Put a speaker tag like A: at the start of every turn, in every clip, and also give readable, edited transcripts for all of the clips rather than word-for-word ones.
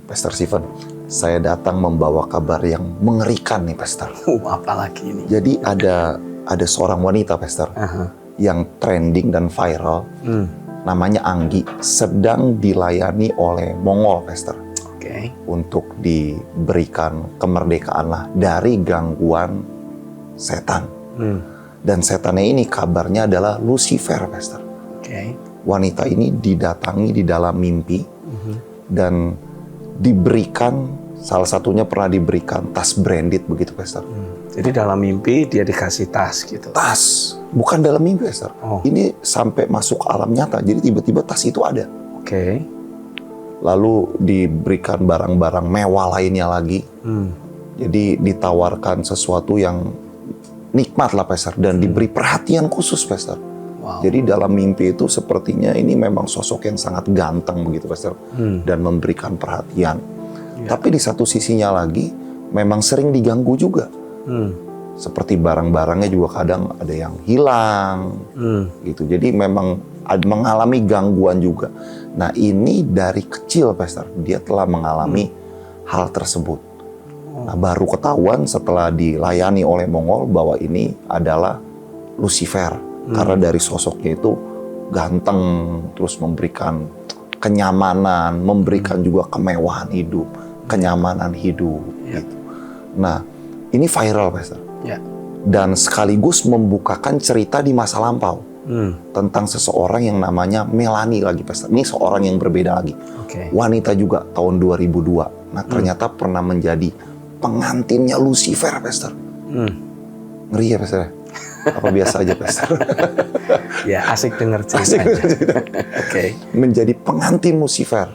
A: Pastor Steven, saya datang membawa kabar yang mengerikan nih, Pastor.
B: Apalagi ini?
A: Jadi ada seorang wanita, Pastor, yang trending dan viral. Namanya Anggi, sedang dilayani oleh Mongol, Pastor.
B: Oke.
A: Untuk diberikan kemerdekaan lah dari gangguan setan. Dan setannya ini kabarnya adalah Lucifer, Pastor.
B: Oke.
A: Wanita ini didatangi di dalam mimpi dan diberikan, salah satunya pernah diberikan tas branded begitu, Pastor.
B: Jadi dalam mimpi dia dikasih tas gitu.
A: Tas, bukan dalam mimpi, Pastor. Ini sampai masuk ke alam nyata. Jadi tiba-tiba tas itu ada.
B: Oke.
A: Lalu diberikan barang-barang mewah lainnya lagi. Jadi ditawarkan sesuatu yang nikmat lah, Pastor, dan diberi perhatian khusus, Pastor.
B: Wow.
A: Jadi dalam mimpi itu sepertinya ini memang sosok yang sangat ganteng begitu, Pastor, dan memberikan perhatian. Tapi di satu sisinya lagi memang sering diganggu juga. Seperti barang-barangnya juga kadang ada yang hilang, gitu. Jadi memang mengalami gangguan juga. Nah, ini dari kecil, Pastor, dia telah mengalami hal tersebut. Nah, baru ketahuan setelah dilayani oleh Mongol bahwa ini adalah Lucifer. Karena dari sosoknya itu ganteng, terus memberikan kenyamanan, memberikan juga kemewahan hidup, kenyamanan hidup. Gitu. Nah, ini viral, Pastor. Dan sekaligus membukakan cerita di masa lampau. Tentang seseorang yang namanya Melanie lagi, Pastor. Ini seorang yang berbeda lagi. Wanita juga tahun 2002. Nah, ternyata pernah menjadi pengantinnya Lucifer, Pastor. Ngeri ya, Pastor? Apa biasa aja, Pastor?
B: Ya, asik dengar ceritanya.
A: Menjadi pengantin Lucifer.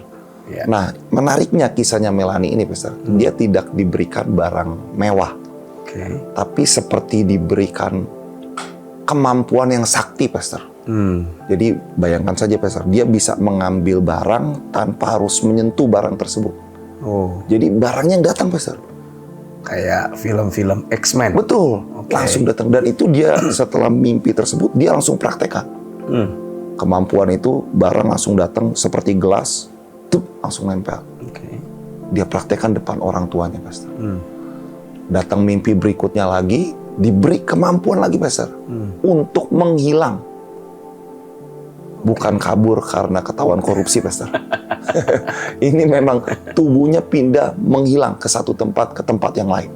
A: Nah, menariknya kisahnya Melanie ini, Pastor. Dia tidak diberikan barang mewah. Tapi seperti diberikan kemampuan yang sakti, Pastor. Jadi bayangkan saja, Pastor, dia bisa mengambil barang tanpa harus menyentuh barang tersebut. Jadi barangnya yang datang, Pastor.
B: Kayak film-film X-Men.
A: Betul, langsung datang. Dan itu dia setelah mimpi tersebut, dia langsung praktekkan. Kemampuan itu, barang langsung datang seperti gelas, langsung nempel. Dia praktekkan depan orang tuanya, Pastor. Datang mimpi berikutnya lagi, diberi kemampuan lagi, Pastor, untuk menghilang. Bukan kabur karena ketahuan korupsi, Pastor. Ini memang tubuhnya pindah, menghilang ke satu tempat ke tempat yang lain.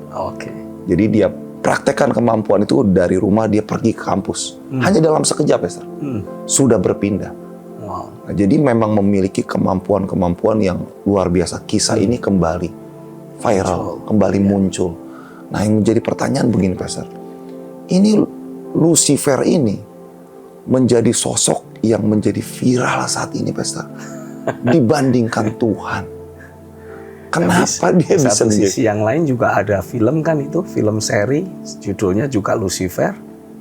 A: Jadi dia praktekkan kemampuan itu dari rumah, dia pergi ke kampus. Hanya dalam sekejap, Pastor. Sudah berpindah. Nah, jadi memang memiliki kemampuan-kemampuan yang luar biasa. Kisah ini kembali viral, kembali muncul. Nah, yang menjadi pertanyaan begini, Pastor. Ini Lucifer ini menjadi sosok yang menjadi viral saat ini, Pastor. Dibandingkan Tuhan. Kenapa dia bisa
B: satu sisi yang lain juga ada film kan itu, film seri, judulnya juga Lucifer.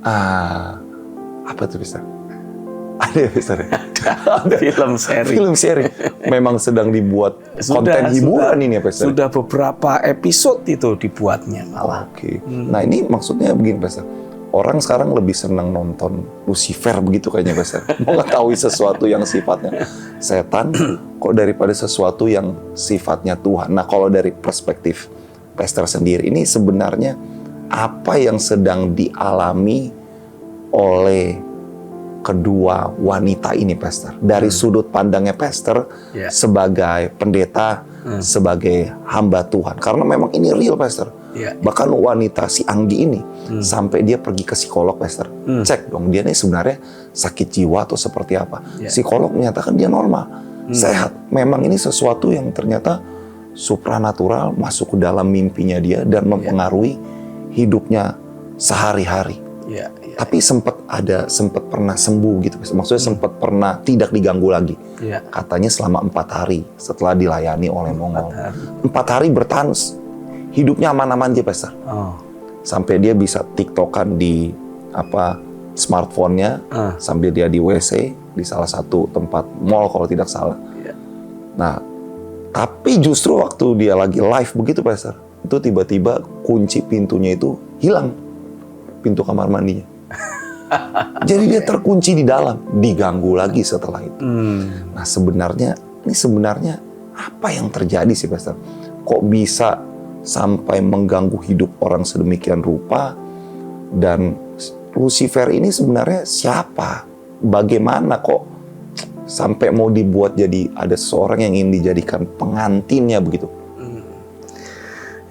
A: Apa itu, Pastor? Ada ya, Pastor?
B: Ada film seri.
A: Film seri. Memang sedang dibuat konten hiburan ini ya, Pastor?
B: Sudah beberapa episode itu dibuatnya malah.
A: Nah, ini maksudnya begini, Pastor. Orang sekarang lebih senang nonton Lucifer begitu kayaknya, Pastor. Mengetahui sesuatu yang sifatnya setan kok daripada sesuatu yang sifatnya Tuhan. Nah, kalau dari perspektif Pastor sendiri, ini sebenarnya apa yang sedang dialami oleh kedua wanita ini, Pastor? Dari sudut pandangnya Pastor sebagai pendeta, sebagai hamba Tuhan. Karena memang ini real, Pastor. Bahkan wanita si Anggi ini sampai dia pergi ke psikolog, Pastor. Cek dong, dia ini sebenarnya sakit jiwa atau seperti apa. Psikolog menyatakan dia normal, sehat. Memang ini sesuatu yang ternyata supranatural masuk ke dalam mimpinya dia dan mempengaruhi hidupnya sehari-hari. Tapi sempat pernah sembuh gitu, maksudnya sempat pernah tidak diganggu lagi. Katanya selama 4 hari setelah dilayani oleh Mongol. 4 hari bertahan, hidupnya aman-aman aja, Pastor. Sampai dia bisa tiktokan di smartphone-nya sambil dia di WC di salah satu tempat mall kalau tidak salah. Nah, tapi justru waktu dia lagi live begitu, Pastor, itu tiba-tiba kunci pintunya itu hilang, pintu kamar mandinya. Jadi dia terkunci di dalam, diganggu lagi setelah itu. Nah, sebenarnya Apa yang terjadi sih, Pastor? Kok bisa sampai mengganggu hidup orang sedemikian rupa? Dan Lucifer ini sebenarnya siapa? Bagaimana kok sampai mau dibuat jadi ada seseorang yang ingin dijadikan pengantinnya begitu?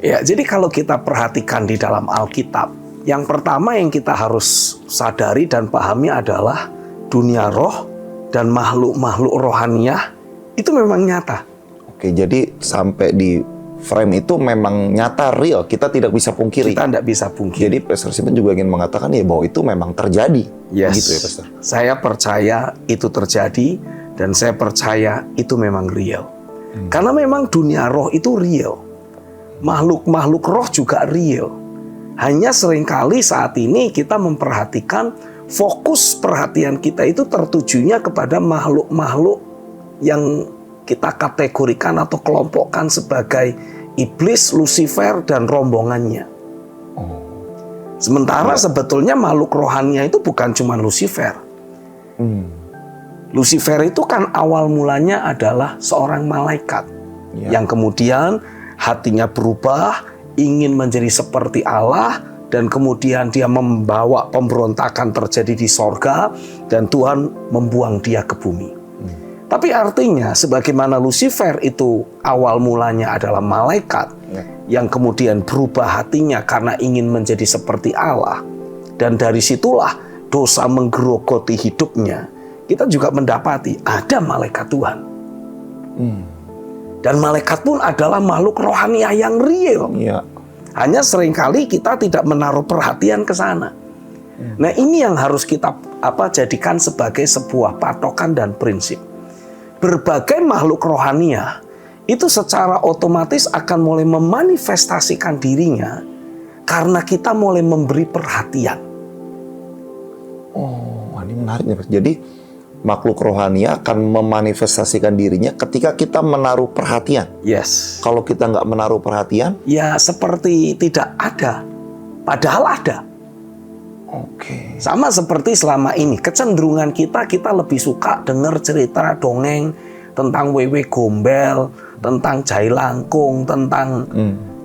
B: Ya, jadi kalau kita perhatikan di dalam Alkitab, yang pertama yang kita harus sadari dan pahami adalah dunia roh dan makhluk-makhluk rohaniah itu memang nyata.
A: Oke, jadi sampai di frame itu memang nyata, real. Kita tidak bisa pungkiri.
B: Kita tidak bisa pungkiri.
A: Jadi Pastor Simon juga ingin mengatakan ya bahwa itu memang terjadi.
B: Yes.
A: Gitu ya, Pastor?
B: Saya percaya itu terjadi dan saya percaya itu memang real. Karena memang dunia roh itu real. Makhluk-makhluk roh juga real. Hanya seringkali saat ini kita memperhatikan fokus perhatian kita itu tertujunya kepada makhluk-makhluk yang kita kategorikan atau kelompokkan sebagai iblis, Lucifer, dan rombongannya. Sementara sebetulnya makhluk rohania itu bukan cuma Lucifer. Lucifer itu kan awal mulanya adalah seorang malaikat yang kemudian hatinya berubah, ingin menjadi seperti Allah, dan kemudian dia membawa pemberontakan terjadi di sorga, dan Tuhan membuang dia ke bumi. Tapi artinya sebagaimana Lucifer itu awal mulanya adalah malaikat yang kemudian berubah hatinya karena ingin menjadi seperti Allah, dan dari situlah dosa menggerogoti hidupnya, kita juga mendapati ada malaikat Tuhan. Dan malaikat pun adalah makhluk rohani yang real. Hanya seringkali kita tidak menaruh perhatian ke sana. Nah, ini yang harus kita jadikan sebagai sebuah patokan dan prinsip. Berbagai makhluk rohania itu secara otomatis akan mulai memanifestasikan dirinya karena kita mulai memberi perhatian.
A: Oh, ini menarik nih, Mas. Jadi makhluk rohani akan memanifestasikan dirinya ketika kita menaruh perhatian.
B: Yes.
A: Kalau kita nggak menaruh perhatian,
B: ya seperti tidak ada, padahal ada.
A: Oke.
B: Sama seperti selama ini, kecenderungan kita lebih suka dengar cerita dongeng tentang wewe gombel, tentang jai langkung, tentang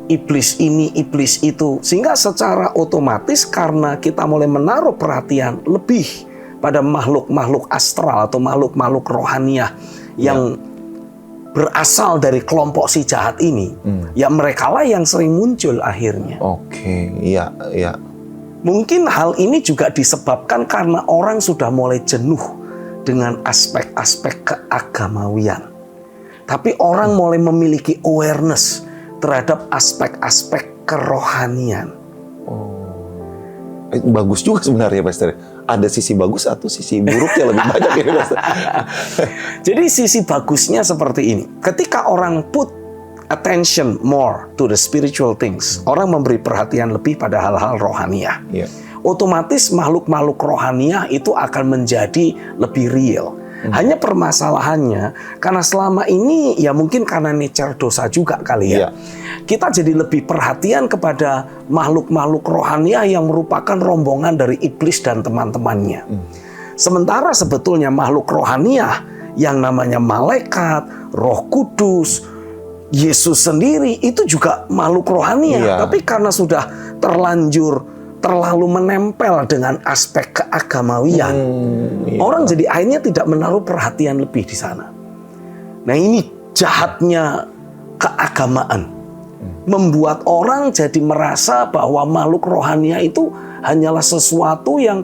B: iblis ini, iblis itu. Sehingga secara otomatis karena kita mulai menaruh perhatian lebih pada makhluk-makhluk astral atau makhluk-makhluk rohaniah yang berasal dari kelompok si jahat ini, ya merekalah yang sering muncul akhirnya.
A: Oke, iya.
B: Mungkin hal ini juga disebabkan karena orang sudah mulai jenuh dengan aspek-aspek keagamawian. Tapi orang mulai memiliki awareness terhadap aspek-aspek kerohanian.
A: Bagus juga sebenarnya, Pastor. Ada sisi bagus atau sisi buruk yang lebih banyak ya, Pastor?
B: Jadi sisi bagusnya seperti ini. Ketika orang put attention more to the spiritual things, orang memberi perhatian lebih pada hal-hal rohaniah. Otomatis makhluk-makhluk rohaniah itu akan menjadi lebih real. Hanya permasalahannya, karena selama ini ya mungkin karena nature dosa juga kali ya. Kita jadi lebih perhatian kepada makhluk-makhluk rohaniah yang merupakan rombongan dari iblis dan teman-temannya. Sementara sebetulnya makhluk rohaniah yang namanya malaikat, Roh Kudus, Yesus sendiri itu juga makhluk rohaniah. Tapi karena sudah terlalu menempel dengan aspek keagamawian, orang jadi akhirnya tidak menaruh perhatian lebih di sana. Nah, ini jahatnya keagamaan. Membuat orang jadi merasa bahwa makhluk rohania itu hanyalah sesuatu yang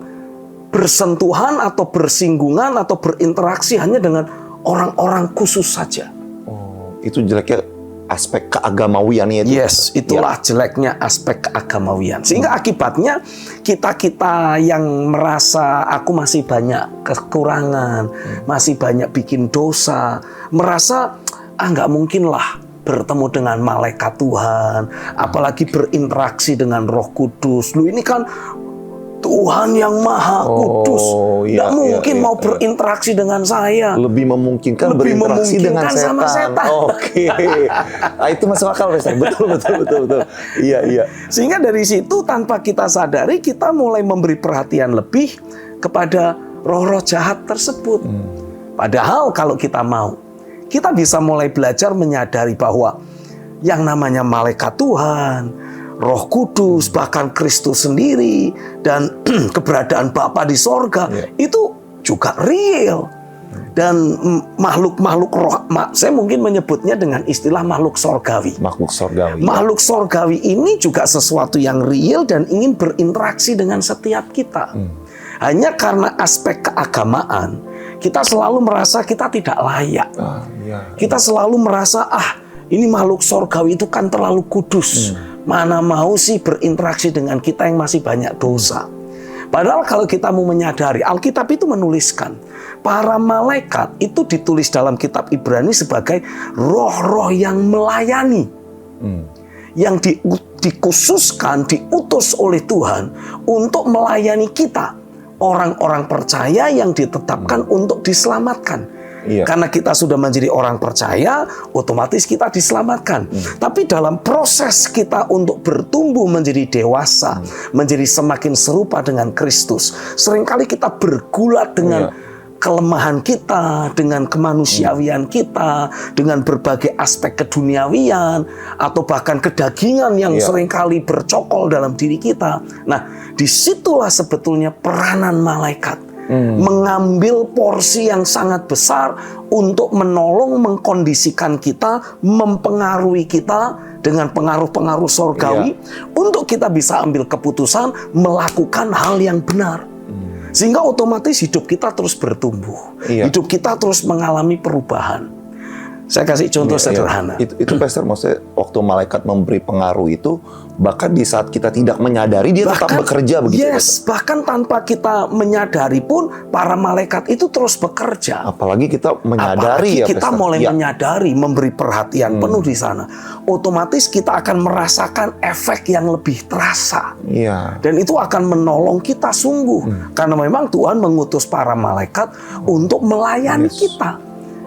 B: bersentuhan atau bersinggungan atau berinteraksi hanya dengan orang-orang khusus saja.
A: Itu jeleknya aspek keagamawiannya itu.
B: Yes, itulah jeleknya aspek keagamawian. Sehingga akibatnya kita yang merasa aku masih banyak kekurangan, masih banyak bikin dosa, merasa nggak mungkin lah bertemu dengan malaikat Tuhan, apalagi berinteraksi dengan Roh Kudus. Lu ini kan Tuhan yang Maha Kudus, nggak mungkin mau berinteraksi dengan saya.
A: Lebih memungkinkan berinteraksi dengan setan.
B: Sama setan.
A: Oke. Itu masuk akal, Pastor. Betul. Iya.
B: Sehingga dari situ tanpa kita sadari kita mulai memberi perhatian lebih kepada roh-roh jahat tersebut. Padahal kalau kita mau, kita bisa mulai belajar menyadari bahwa yang namanya malaikat Tuhan, Roh Kudus, bahkan Kristus sendiri, dan keberadaan Bapa di sorga, itu juga real. Dan makhluk-makhluk roh, saya mungkin menyebutnya dengan istilah makhluk sorgawi.
A: Makhluk sorgawi.
B: Makhluk sorgawi ini juga sesuatu yang real dan ingin berinteraksi dengan setiap kita. Hanya karena aspek keagamaan, kita selalu merasa kita tidak layak. Kita selalu merasa, ini makhluk sorgawi itu kan terlalu kudus. Mana mau sih berinteraksi dengan kita yang masih banyak dosa. Padahal kalau kita mau menyadari, Alkitab itu menuliskan, para malaikat itu ditulis dalam kitab Ibrani sebagai roh-roh yang melayani. Yang dikhususkan, diutus oleh Tuhan untuk melayani kita. Orang-orang percaya yang ditetapkan untuk diselamatkan. Karena kita sudah menjadi orang percaya, otomatis kita diselamatkan. Tapi dalam proses kita untuk bertumbuh menjadi dewasa, menjadi semakin serupa dengan Kristus, seringkali kita bergulat dengan kelemahan kita, dengan kemanusiawian kita, dengan berbagai aspek keduniawian, atau bahkan kedagingan yang seringkali bercokol dalam diri kita. Nah, disitulah sebetulnya peranan malaikat. Mengambil porsi yang sangat besar untuk menolong, mengkondisikan kita, mempengaruhi kita dengan pengaruh-pengaruh sorgawi, untuk kita bisa ambil keputusan melakukan hal yang benar. Sehingga otomatis hidup kita terus bertumbuh, hidup kita terus mengalami perubahan. Saya kasih contoh sederhana.
A: Itu Pastor, maksudnya waktu malaikat memberi pengaruh itu, bahkan di saat kita tidak menyadari, dia tetap bekerja begitu.
B: Bahkan tanpa kita menyadari pun, para malaikat itu terus bekerja.
A: Apalagi kita menyadari,
B: kita mulai menyadari, memberi perhatian penuh di sana. Otomatis kita akan merasakan efek yang lebih terasa. Dan itu akan menolong kita sungguh. Karena memang Tuhan mengutus para malaikat untuk melayani kita.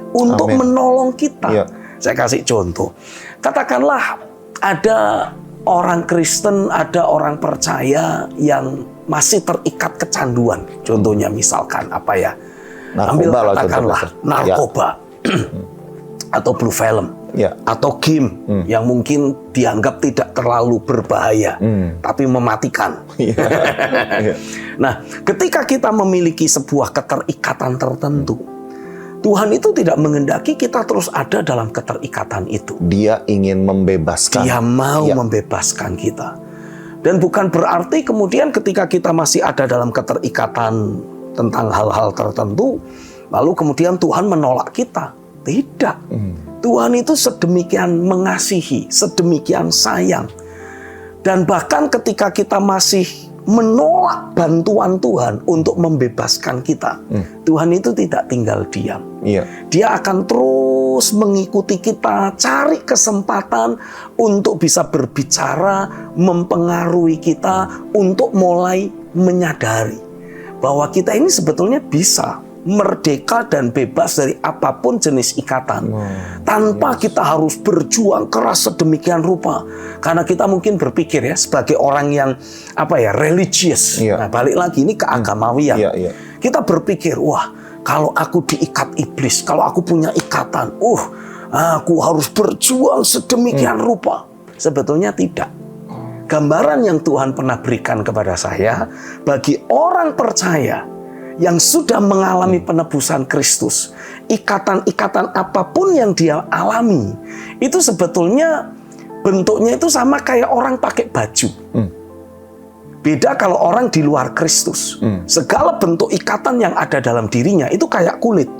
B: Untuk menolong kita. Saya kasih contoh. Katakanlah ada orang Kristen, ada orang percaya yang masih terikat kecanduan. Contohnya misalkan apa ya?
A: Narkoba,
B: katakanlah narkoba. Atau blue film. Atau game yang mungkin dianggap tidak terlalu berbahaya, tapi mematikan. Nah, ketika kita memiliki sebuah keterikatan tertentu, Tuhan itu tidak menghendaki kita terus ada dalam keterikatan itu.
A: Dia ingin membebaskan.
B: Dia mau membebaskan kita. Dan bukan berarti kemudian ketika kita masih ada dalam keterikatan tentang hal-hal tertentu, lalu kemudian Tuhan menolak kita. Tidak. Tuhan itu sedemikian mengasihi, sedemikian sayang. Dan bahkan ketika kita masih menolak bantuan Tuhan untuk membebaskan kita, Tuhan itu tidak tinggal diam. Dia akan terus mengikuti kita, cari kesempatan untuk bisa berbicara, mempengaruhi kita, untuk mulai menyadari bahwa kita ini sebetulnya bisa merdeka dan bebas dari apapun jenis ikatan, tanpa kita harus berjuang keras sedemikian rupa. Karena kita mungkin berpikir ya, sebagai orang yang religious. Nah, balik lagi ini keagamawian. Kita berpikir, wah, kalau aku diikat iblis, kalau aku punya ikatan, aku harus berjuang sedemikian rupa. Sebetulnya tidak. Gambaran yang Tuhan pernah berikan kepada saya, bagi orang percaya yang sudah mengalami penebusan Kristus, ikatan-ikatan apapun yang dia alami, itu sebetulnya bentuknya itu sama kayak orang pakai baju. Beda kalau orang di luar Kristus. Segala bentuk ikatan yang ada dalam dirinya itu kayak kulit.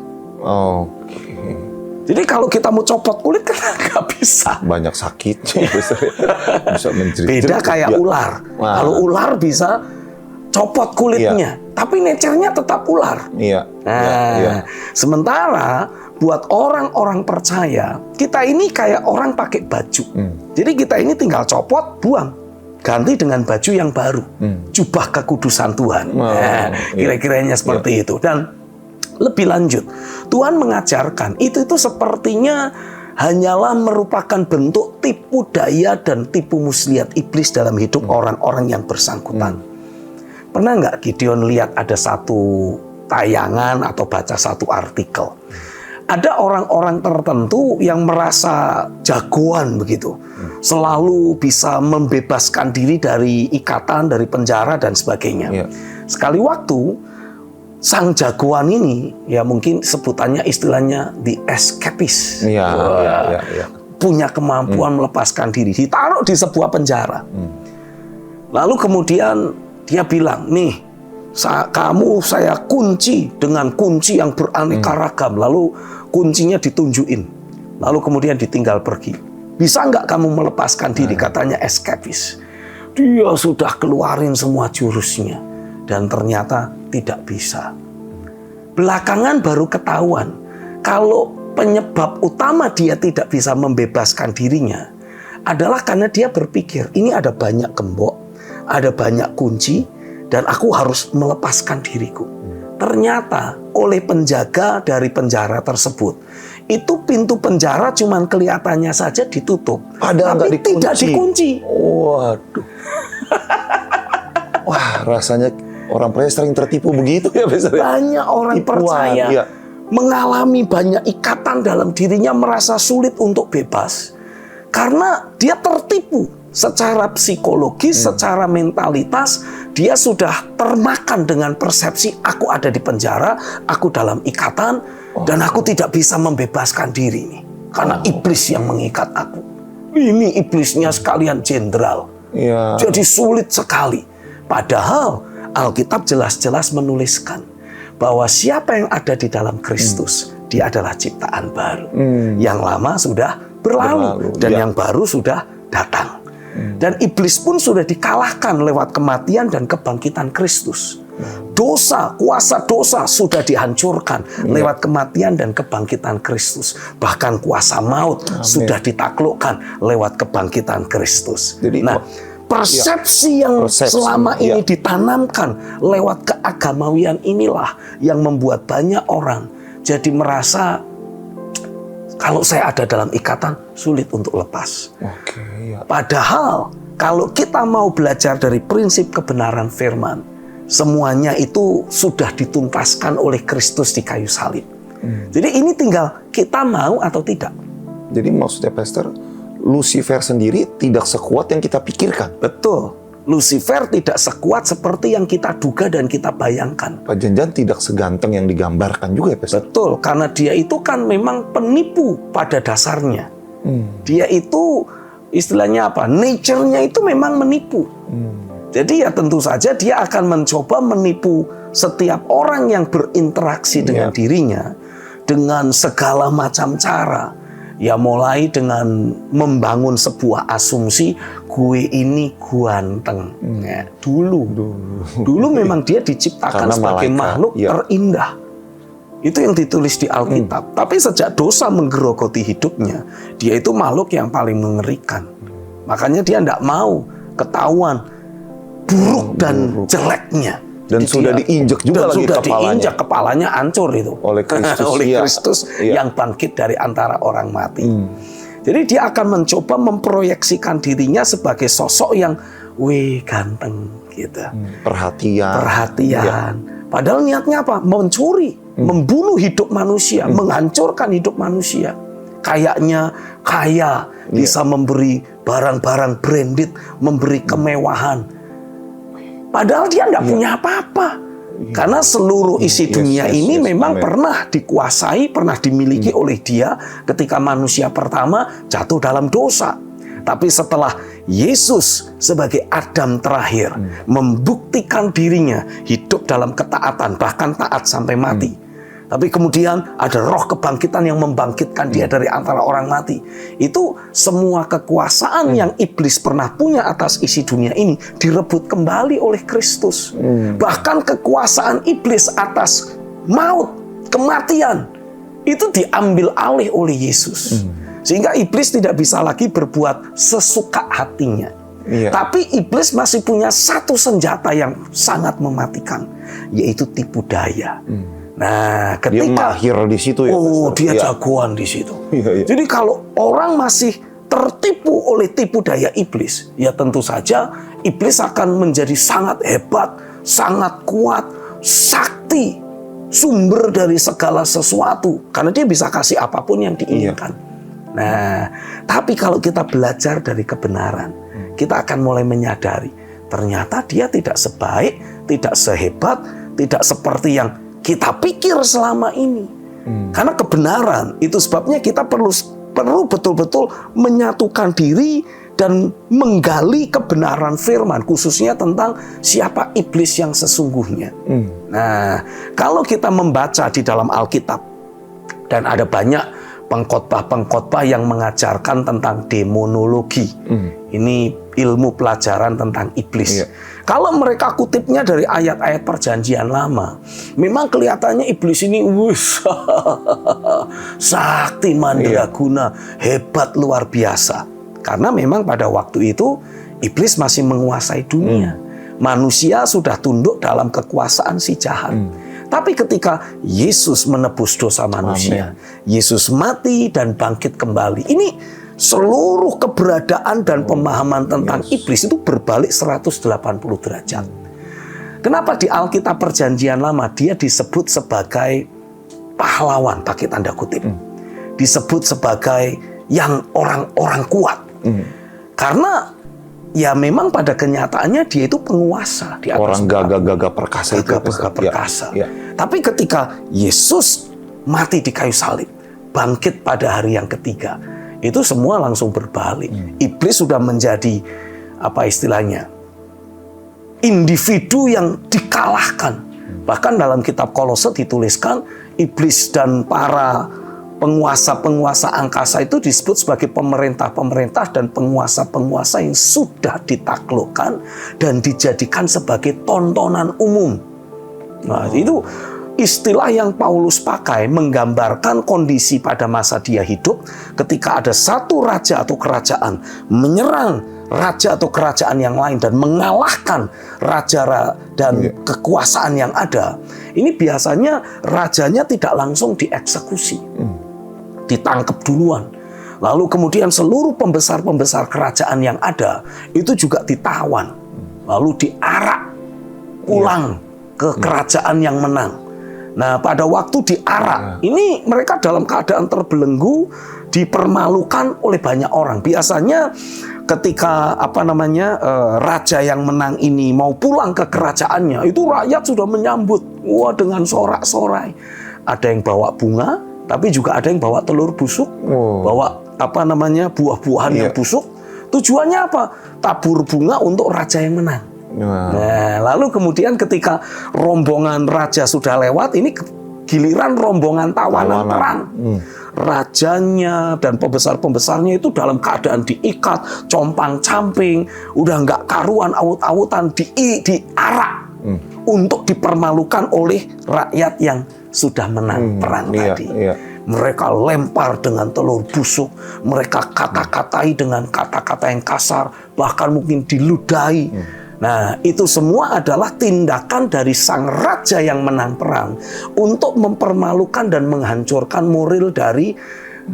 B: Jadi kalau kita mau copot kulit kan nggak bisa.
A: Banyak sakitnya. Bisa menjerit.
B: Beda kayak ular. Kalau ular bisa copot kulitnya, tapi nature-nya tetap ular. Sementara buat orang-orang percaya, kita ini kayak orang pakai baju. Jadi kita ini tinggal copot, buang, ganti dengan baju yang baru, jubah kekudusan Tuhan. Kira-kiranya seperti itu. Dan lebih lanjut, Tuhan mengajarkan itu sepertinya hanyalah merupakan bentuk tipu daya dan tipu muslihat iblis dalam hidup orang-orang yang bersangkutan. Pernah nggak Gideon lihat ada satu tayangan atau baca satu artikel? ada orang-orang tertentu yang merasa jagoan begitu. Selalu bisa membebaskan diri dari ikatan, dari penjara dan sebagainya.
A: Iya.
B: Sekali waktu, sang jagoan ini, ya mungkin sebutannya istilahnya the escapist.
A: Iya, iya.
B: Punya kemampuan melepaskan diri, ditaruh di sebuah penjara. Lalu kemudian dia bilang, nih, kamu saya kunci dengan kunci yang beraneka ragam. Lalu kuncinya ditunjukin. Lalu kemudian ditinggal pergi. Bisa nggak kamu melepaskan diri? Katanya escapist. Dia sudah keluarin semua jurusnya. Dan ternyata tidak bisa. Belakangan baru ketahuan. Kalau penyebab utama dia tidak bisa membebaskan dirinya adalah karena dia berpikir, ini ada banyak gembok, ada banyak kunci, dan aku harus melepaskan diriku. Ternyata oleh penjaga dari penjara tersebut, itu pintu penjara cuman kelihatannya saja ditutup, tapi tidak dikunci.
A: Waduh. Wah, rasanya orang percaya sering tertipu begitu ya.
B: Banyak orang percaya mengalami banyak ikatan dalam dirinya, merasa sulit untuk bebas. Karena dia tertipu. Secara psikologis, secara mentalitas, dia sudah termakan dengan persepsi aku ada di penjara, aku dalam ikatan, dan aku tidak bisa membebaskan diri nih. Karena iblis yang mengikat aku. Ini iblisnya sekalian jenderal. Jadi sulit sekali. Padahal Alkitab jelas-jelas menuliskan bahwa siapa yang ada di dalam Kristus, dia adalah ciptaan baru. Yang lama sudah berlalu dan yang baru sudah datang. Dan iblis pun sudah dikalahkan lewat kematian dan kebangkitan Kristus. Dosa, kuasa dosa sudah dihancurkan lewat kematian dan kebangkitan Kristus. Bahkan kuasa maut sudah ditaklukkan lewat kebangkitan Kristus.
A: Jadi,
B: persepsi yang selama ini ditanamkan lewat keagamawian inilah yang membuat banyak orang jadi merasa kalau saya ada dalam ikatan, sulit untuk lepas. Padahal, kalau kita mau belajar dari prinsip kebenaran firman, semuanya itu sudah dituntaskan oleh Kristus di kayu salib. Jadi ini tinggal kita mau atau tidak.
A: Jadi maksudnya Pastor, Lucifer sendiri tidak sekuat yang kita pikirkan.
B: Betul. Lucifer tidak sekuat seperti yang kita duga dan kita bayangkan.
A: Pak Janjan tidak seganteng yang digambarkan juga ya, Pastor?
B: Betul, karena dia itu kan memang penipu pada dasarnya. Dia itu istilahnya apa? Nature-nya itu memang menipu. Jadi ya tentu saja dia akan mencoba menipu setiap orang yang berinteraksi dengan dirinya dengan segala macam cara. Ya mulai dengan membangun sebuah asumsi, gue ini ganteng. Ya, dulu memang dia diciptakan sebagai makhluk terindah. Itu yang ditulis di Alkitab. Tapi sejak dosa menggerogoti hidupnya, dia itu makhluk yang paling mengerikan. Makanya dia tidak mau ketahuan buruk dan jeleknya.
A: Dan sudah diinjak juga lagi
B: sudah
A: kepalanya.
B: Diinjak, kepalanya hancur itu.
A: Oleh Kristus.
B: Oleh Kristus yang bangkit dari antara orang mati. Jadi dia akan mencoba memproyeksikan dirinya sebagai sosok yang ganteng gitu. Perhatian. Padahal niatnya apa? Mencuri, membunuh hidup manusia, menghancurkan hidup manusia. Kayaknya kaya, bisa memberi barang-barang branded, memberi kemewahan. Padahal dia tidak punya apa-apa. Karena seluruh isi dunia ini memang pernah dikuasai, pernah dimiliki oleh dia ketika manusia pertama jatuh dalam dosa. Tapi setelah Yesus sebagai Adam terakhir membuktikan dirinya hidup dalam ketaatan, bahkan taat sampai mati. Tapi kemudian ada roh kebangkitan yang membangkitkan dia dari antara orang mati. Itu semua kekuasaan yang iblis pernah punya atas isi dunia ini direbut kembali oleh Kristus. Bahkan kekuasaan iblis atas maut, kematian, itu diambil alih oleh Yesus. Sehingga iblis tidak bisa lagi berbuat sesuka hatinya. Tapi iblis masih punya satu senjata yang sangat mematikan, yaitu tipu daya. Nah, ketika
A: dia mahir di situ ya.
B: Dia jagoan di situ. Jadi kalau orang masih tertipu oleh tipu daya iblis, ya tentu saja iblis akan menjadi sangat hebat, sangat kuat, sakti sumber dari segala sesuatu. Karena dia bisa kasih apapun yang diinginkan. Nah, tapi kalau kita belajar dari kebenaran, kita akan mulai menyadari, ternyata dia tidak sebaik, tidak sehebat, tidak seperti yang kita pikir selama ini. Karena kebenaran, itu sebabnya kita perlu betul-betul menyatukan diri dan menggali kebenaran firman, khususnya tentang siapa iblis yang sesungguhnya. Nah, kalau kita membaca di dalam Alkitab, dan ada banyak pengkhotbah-pengkhotbah yang mengajarkan tentang demonologi. Ini ilmu pelajaran tentang iblis. Kalau mereka kutipnya dari ayat-ayat perjanjian lama, memang kelihatannya iblis ini sakti mandraguna, hebat luar biasa. Karena memang pada waktu itu iblis masih menguasai dunia. Manusia sudah tunduk dalam kekuasaan si jahat. Tapi ketika Yesus menebus dosa manusia, Yesus mati dan bangkit kembali. Ini seluruh keberadaan dan pemahaman tentang iblis itu berbalik 180 derajat. Kenapa di Alkitab Perjanjian Lama dia disebut sebagai pahlawan, pakai tanda kutip. Disebut sebagai yang orang-orang kuat. Karena ya memang pada kenyataannya dia itu penguasa di atas
A: orang gagah-gagah perkasa itu.
B: Gagah perkasa. Tapi ketika Yesus mati di kayu salib, bangkit pada hari yang ketiga, itu semua langsung berbalik. Iblis sudah menjadi apa istilahnya? Individu yang dikalahkan. Bahkan dalam kitab Kolose dituliskan iblis dan para penguasa-penguasa angkasa itu disebut sebagai pemerintah-pemerintah dan penguasa-penguasa yang sudah ditaklukkan dan dijadikan sebagai tontonan umum. Nah, itu istilah yang Paulus pakai menggambarkan kondisi pada masa dia hidup ketika ada satu raja atau kerajaan menyerang raja atau kerajaan yang lain dan mengalahkan raja dan kekuasaan yang ada. Ini biasanya rajanya tidak langsung dieksekusi. Ditangkap duluan. Lalu kemudian seluruh pembesar-pembesar kerajaan yang ada itu juga ditawan. Lalu diarak pulang ke kerajaan yang menang. Nah, pada waktu diarak, ini mereka dalam keadaan terbelenggu, dipermalukan oleh banyak orang. Biasanya ketika raja yang menang ini mau pulang ke kerajaannya, itu rakyat sudah menyambut dengan sorak-sorai. Ada yang bawa bunga, tapi juga ada yang bawa telur busuk, bawa buah-buahan yang busuk. Tujuannya apa? Tabur bunga untuk raja yang menang. Nah, lalu kemudian ketika rombongan raja sudah lewat, ini giliran rombongan tawanan perang. Rajanya dan pembesar-pembesarnya itu dalam keadaan diikat, compang-camping, udah nggak karuan, aut-autan, diarak untuk dipermalukan oleh rakyat yang sudah menang perang tadi. Mereka lempar dengan telur busuk, mereka kata-katai dengan kata-kata yang kasar, bahkan mungkin diludahi. Nah, itu semua adalah tindakan dari sang raja yang menang perang untuk mempermalukan dan menghancurkan moral dari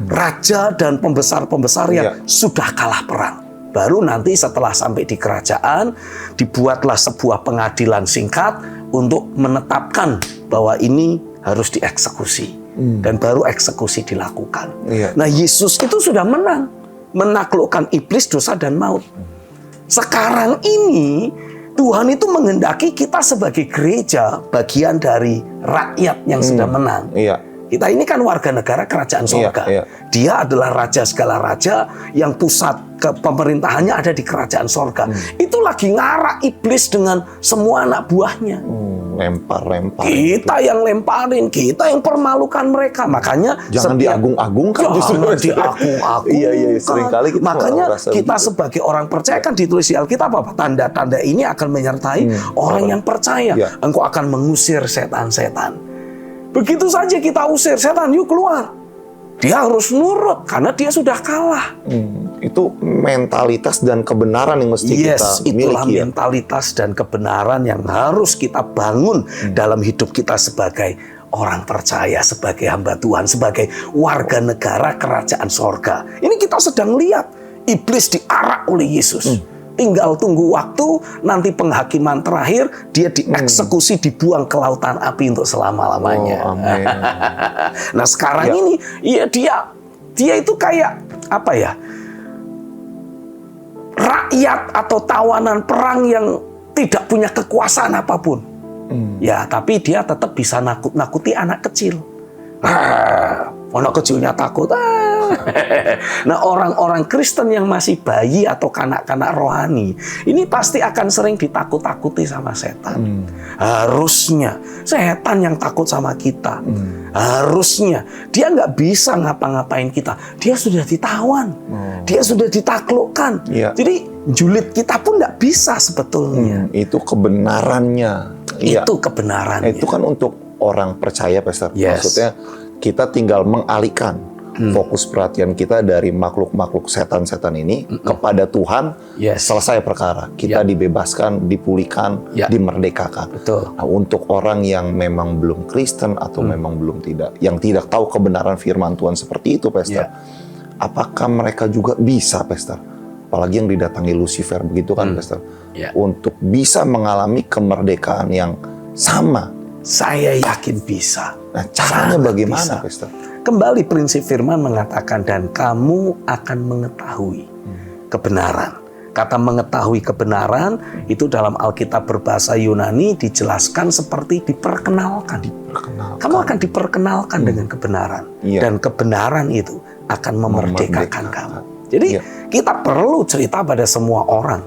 B: raja dan pembesar-pembesar yang sudah kalah perang. Baru nanti setelah sampai di kerajaan, dibuatlah sebuah pengadilan singkat untuk menetapkan bahwa ini harus dieksekusi. Dan baru eksekusi dilakukan. Nah, Yesus itu sudah menang, menaklukkan iblis, dosa, dan maut. Sekarang ini Tuhan itu menghendaki kita sebagai gereja bagian dari rakyat yang sudah menang. Kita ini kan warga negara kerajaan surga. Dia adalah raja segala raja yang pusat pemerintahannya ada di kerajaan surga. Itu lagi ngarak iblis dengan semua anak buahnya.
A: Lempar-lempar.
B: Kita yang lemparin, kita yang permalukan mereka. Makanya
A: jangan diagung-agungkan.
B: Jangan diagung-agungkan.
A: Iya, seringkali kita
B: makanya kita sebagai orang percaya kan ditulis di Alkitab apa? Tanda-tanda ini akan menyertai orang yang percaya. Engkau akan mengusir setan-setan. Begitu saja kita usir setan, yuk keluar. Dia harus nurut karena dia sudah kalah.
A: Itu mentalitas dan kebenaran yang mesti kita miliki.
B: Itulah mentalitas dan kebenaran yang harus kita bangun dalam hidup kita sebagai orang percaya, sebagai hamba Tuhan, sebagai warga negara kerajaan sorga. Ini kita sedang lihat iblis diarak oleh Yesus. tinggal tunggu waktu, nanti penghakiman terakhir, dia dieksekusi, dibuang ke lautan api untuk selama-lamanya.
A: Oh, amin.
B: Nah sekarang ini, ya dia itu kayak apa ya? Rakyat atau tawanan perang yang tidak punya kekuasaan apapun. Ya, tapi dia tetap bisa nakut-nakuti anak kecil. Anak kecilnya takut. Nah, orang-orang Kristen yang masih bayi atau kanak-kanak rohani, ini pasti akan sering ditakut-takuti sama setan. Harusnya setan yang takut sama kita. Harusnya dia nggak bisa ngapa-ngapain kita. Dia sudah ditawan, dia sudah ditaklukkan. Jadi julid kita pun nggak bisa sebetulnya.
A: Itu kebenarannya.
B: Itu kebenarannya.
A: Itu kan untuk orang percaya, Pastor. Maksudnya kita tinggal mengalihkan fokus perhatian kita dari makhluk-makhluk setan-setan ini kepada Tuhan. Selesai perkara. Kita dibebaskan, dipulihkan, dimerdekakan.
B: Betul.
A: Nah, untuk orang yang memang belum Kristen atau memang belum yang tidak tahu kebenaran firman Tuhan seperti itu, Pastor. Apakah mereka juga bisa, Pastor? Apalagi yang didatangi Lucifer begitu kan, Pastor. Untuk bisa mengalami kemerdekaan yang sama.
B: Saya yakin bisa.
A: Nah, caranya bagaimana, Pastor?
B: Kembali prinsip firman mengatakan, dan kamu akan mengetahui kebenaran. Kata mengetahui kebenaran itu dalam Alkitab berbahasa Yunani dijelaskan seperti diperkenalkan. Kamu akan diperkenalkan dengan kebenaran. Dan kebenaran itu akan memerdekakan kamu. Jadi kita perlu cerita pada semua orang.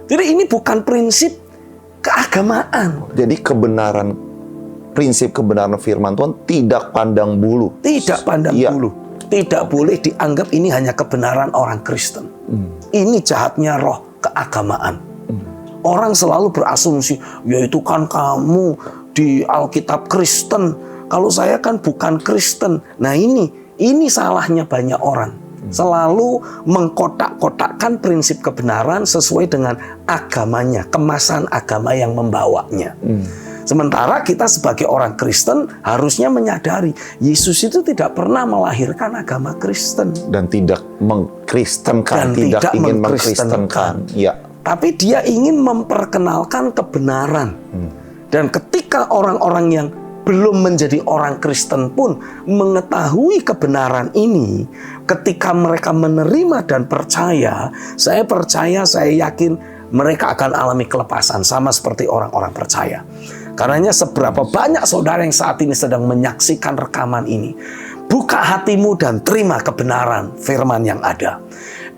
B: Jadi ini bukan prinsip keagamaan.
A: Jadi prinsip kebenaran firman Tuhan tidak pandang bulu.
B: Tidak pandang bulu. Tidak boleh dianggap ini hanya kebenaran orang Kristen. Ini jahatnya roh keagamaan. Orang selalu berasumsi, ya itu kan kamu di Alkitab Kristen. Kalau saya kan bukan Kristen. Nah ini salahnya banyak orang. Selalu mengkotak-kotakkan prinsip kebenaran sesuai dengan agamanya, kemasan agama yang membawanya. Sementara kita sebagai orang Kristen harusnya menyadari Yesus itu tidak pernah melahirkan agama Kristen.
A: Dan tidak mengkristenkan, tidak ingin mengkristenkan.
B: Tapi dia ingin memperkenalkan kebenaran. Dan ketika orang-orang yang belum menjadi orang Kristen pun mengetahui kebenaran ini, ketika mereka menerima dan percaya, saya yakin mereka akan alami kelepasan sama seperti orang-orang percaya. Karenanya seberapa banyak saudara yang saat ini sedang menyaksikan rekaman ini, buka hatimu dan terima kebenaran firman yang ada.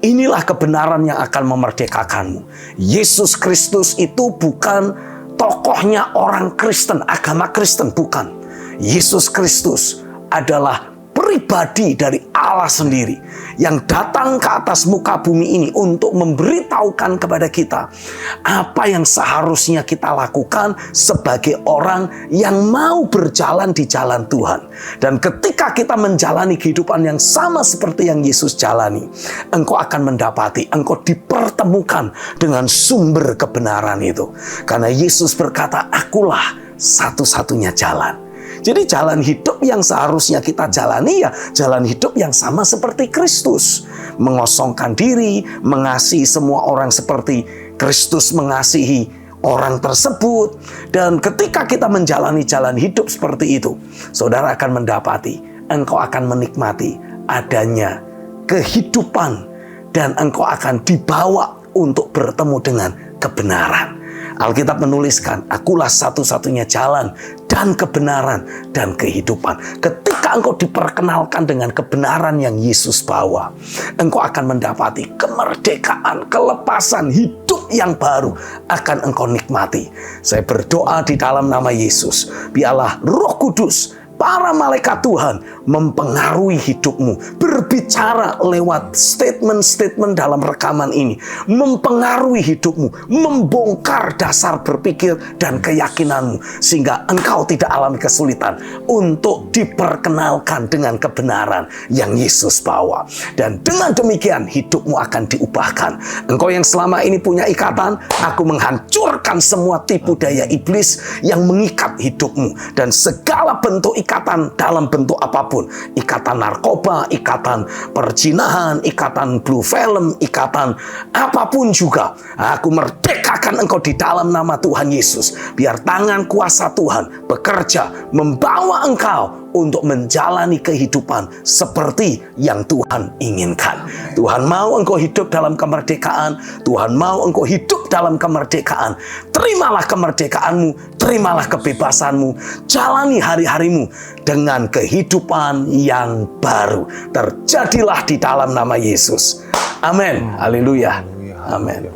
B: Inilah kebenaran yang akan memerdekakanmu. Yesus Kristus itu bukan tokohnya orang Kristen, agama Kristen, bukan. Yesus Kristus adalah pribadi dari Allah sendiri yang datang ke atas muka bumi ini untuk memberitahukan kepada kita apa yang seharusnya kita lakukan sebagai orang yang mau berjalan di jalan Tuhan. Dan ketika kita menjalani kehidupan yang sama seperti yang Yesus jalani, engkau akan mendapati, engkau dipertemukan dengan sumber kebenaran itu. Karena Yesus berkata, akulah satu-satunya jalan. Jadi jalan hidup yang seharusnya kita jalani ya jalan hidup yang sama seperti Kristus. Mengosongkan diri, mengasihi semua orang seperti Kristus mengasihi orang tersebut. Dan ketika kita menjalani jalan hidup seperti itu, saudara akan mendapati, engkau akan menikmati adanya kehidupan. Dan engkau akan dibawa untuk bertemu dengan kebenaran. Alkitab menuliskan, akulah satu-satunya jalan dan kebenaran dan kehidupan. Ketika engkau diperkenalkan dengan kebenaran yang Yesus bawa, engkau akan mendapati kemerdekaan, kelepasan, hidup yang baru akan engkau nikmati. Saya berdoa di dalam nama Yesus, biarlah Roh Kudus, para malaikat Tuhan mempengaruhi hidupmu, berbicara lewat statement-statement dalam rekaman ini, mempengaruhi hidupmu, membongkar dasar berpikir dan keyakinanmu, sehingga engkau tidak alami kesulitan untuk diperkenalkan dengan kebenaran yang Yesus bawa. Dan dengan demikian hidupmu akan diubahkan. Engkau yang selama ini punya ikatan, aku menghancurkan semua tipu daya iblis yang mengikat hidupmu, dan segala segala bentuk ikatan dalam bentuk apapun. Ikatan narkoba, ikatan perzinahan, ikatan blue film, ikatan apapun juga. Aku merdekakan engkau di dalam nama Tuhan Yesus. Biar tangan kuasa Tuhan bekerja membawa engkau untuk menjalani kehidupan seperti yang Tuhan inginkan. Tuhan mau engkau hidup dalam kemerdekaan. Tuhan mau engkau hidup dalam kemerdekaan. Terimalah kemerdekaanmu, terimalah kebebasanmu. Jalani hari-harimu dengan kehidupan yang baru. Terjadilah di dalam nama Yesus. Amin. Haleluya. Amin.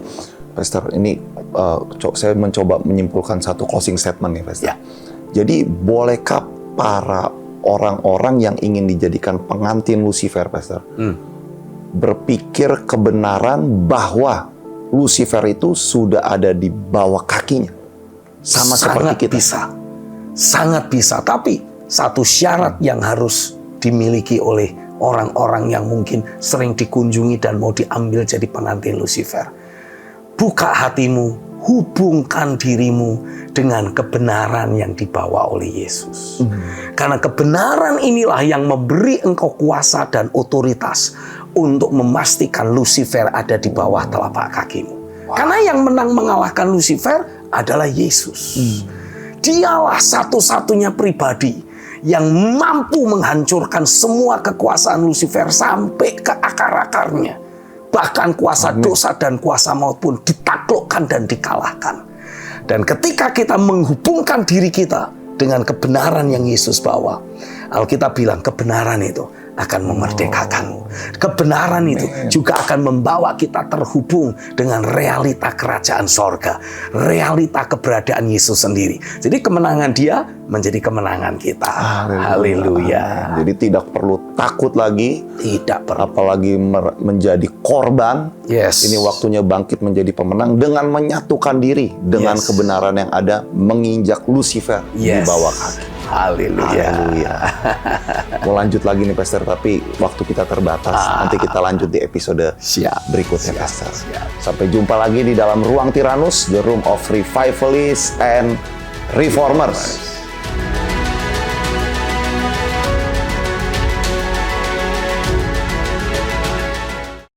A: Pastor, ini saya mencoba menyimpulkan satu closing statement nih, Pastor.
B: Ya.
A: Jadi, bolehkah para orang-orang yang ingin dijadikan pengantin Lucifer, Pastor, berpikir kebenaran bahwa Lucifer itu sudah ada di bawah kakinya, sama seperti kita?
B: Sangat bisa. Tapi satu syarat yang harus dimiliki oleh orang-orang yang mungkin sering dikunjungi dan mau diambil jadi pengantin Lucifer. Buka hatimu, hubungkan dirimu dengan kebenaran yang dibawa oleh Yesus. Karena kebenaran inilah yang memberi engkau kuasa dan otoritas untuk memastikan Lucifer ada di bawah telapak kakimu. Karena yang menang mengalahkan Lucifer adalah Yesus. Dialah satu-satunya pribadi yang mampu menghancurkan semua kekuasaan Lucifer sampai ke akar-akarnya. Bahkan kuasa dosa dan kuasa maut pun ditaklukkan dan dikalahkan. Dan ketika kita menghubungkan diri kita dengan kebenaran yang Yesus bawa, Alkitab bilang kebenaran itu akan memerdekakanmu. Kebenaran itu juga akan membawa kita terhubung dengan realita kerajaan sorga. Realita keberadaan Yesus sendiri. Jadi kemenangan dia menjadi kemenangan kita. Haleluya.
A: Jadi tidak perlu takut lagi.
B: Tidak perlu.
A: Apalagi menjadi korban.
B: Yes.
A: Ini waktunya bangkit menjadi pemenang dengan menyatukan diri dengan kebenaran yang ada, menginjak Lucifer di bawah kaki.
B: Haleluya.
A: Mau lanjut lagi nih, Pastor, tapi waktu kita terbatas. Nanti kita lanjut di episode berikutnya, Pastor. Sampai jumpa lagi di dalam Ruang Tyrannus, The Room of Revivalists and Reformers.